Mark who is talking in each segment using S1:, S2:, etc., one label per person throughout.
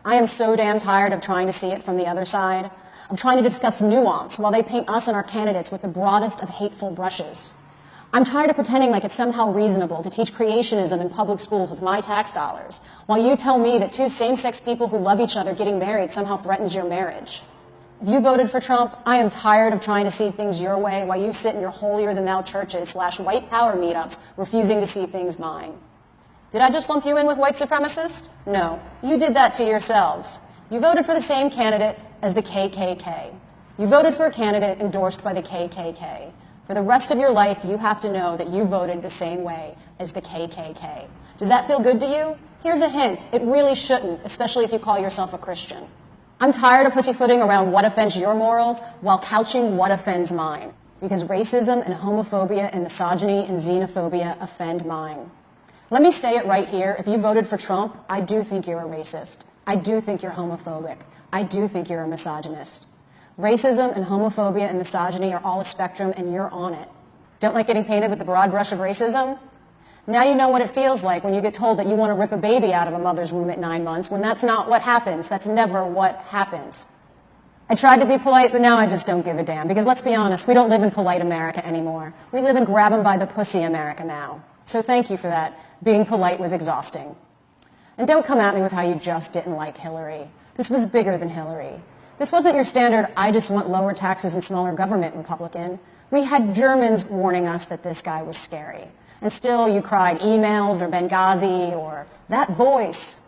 S1: I am so damn tired of trying to see it from the other side, of trying to discuss nuance while they paint us and our candidates with the broadest of hateful brushes. I'm tired of pretending like it's somehow reasonable to teach creationism in public schools with my tax dollars, while you tell me that two same-sex people who love each other getting married somehow threatens your marriage. If you voted for Trump, I am tired of trying to see things your way while you sit in your holier-than-thou churches / white power meetups refusing to see things mine. Did I just lump you in with white supremacists? No, you did that to yourselves. You voted for the same candidate as the KKK. You voted for a candidate endorsed by the KKK. For the rest of your life, you have to know that you voted the same way as the KKK. Does that feel good to you? Here's a hint. It really shouldn't, especially if you call yourself a Christian. I'm tired of pussyfooting around what offends your morals while couching what offends mine, because racism and homophobia and misogyny and xenophobia offend mine. Let me say it right here. If you voted for Trump, I do think you're a racist. I do think you're homophobic. I do think you're a misogynist. Racism and homophobia and misogyny are all a spectrum, and you're on it. Don't like getting painted with the broad brush of racism? Now you know what it feels like when you get told that you want to rip a baby out of a mother's womb at 9 months, when that's not what happens. That's never what happens. I tried to be polite, but now I just don't give a damn, because let's be honest, we don't live in polite America anymore. We live in grab 'em by the pussy America now. So thank you for that. Being polite was exhausting. And don't come at me with how you just didn't like Hillary. This was bigger than Hillary. This wasn't your standard, I just want lower taxes and smaller government Republican. We had Germans warning us that this guy was scary. And still you cried emails or Benghazi or that voice.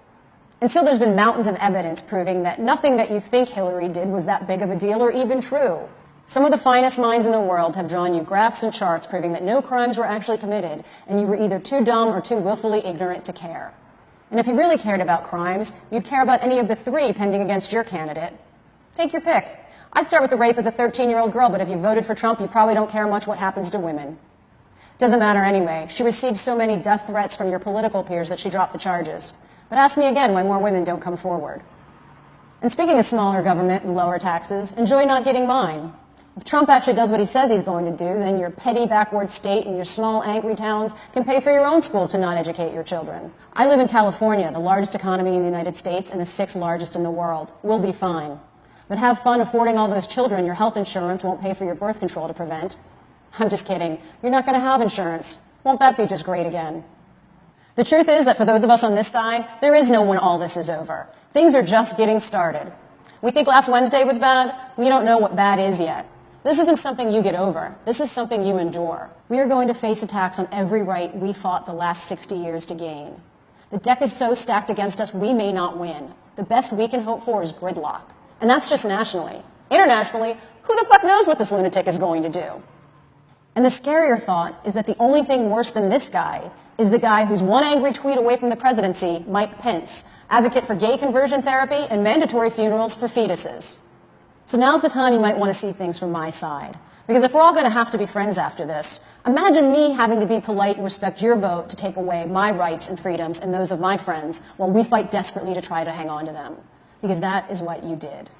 S1: And still there's been mountains of evidence proving that nothing that you think Hillary did was that big of a deal or even true. Some of the finest minds in the world have drawn you graphs and charts proving that no crimes were actually committed, and you were either too dumb or too willfully ignorant to care. And if you really cared about crimes, you'd care about any of the 3 pending against your candidate. Take your pick. I'd start with the rape of the 13-year-old girl, but if you voted for Trump, you probably don't care much what happens to women. Doesn't matter anyway. She received so many death threats from your political peers that she dropped the charges. But ask me again why more women don't come forward. And speaking of smaller government and lower taxes, enjoy not getting mine. If Trump actually does what he says he's going to do, then your petty backward state and your small angry towns can pay for your own schools to not educate your children. I live in California, the largest economy in the United States and the 6th largest in the world. We'll be fine. But have fun affording all those children your health insurance won't pay for your birth control to prevent. I'm just kidding. You're not going to have insurance. Won't that be just great again? The truth is that for those of us on this side, there is no when all this is over. Things are just getting started. We think last Wednesday was bad. We don't know what bad is yet. This isn't something you get over. This is something you endure. We are going to face attacks on every right we fought the last 60 years to gain. The deck is so stacked against us, we may not win. The best we can hope for is gridlock. And that's just nationally. Internationally, who the fuck knows what this lunatic is going to do? And the scarier thought is that the only thing worse than this guy is the guy who's one angry tweet away from the presidency, Mike Pence, advocate for gay conversion therapy and mandatory funerals for fetuses. So now's the time you might want to see things from my side. Because if we're all going to have to be friends after this, imagine me having to be polite and respect your vote to take away my rights and freedoms and those of my friends while we fight desperately to try to hang on to them. Because that is what you did.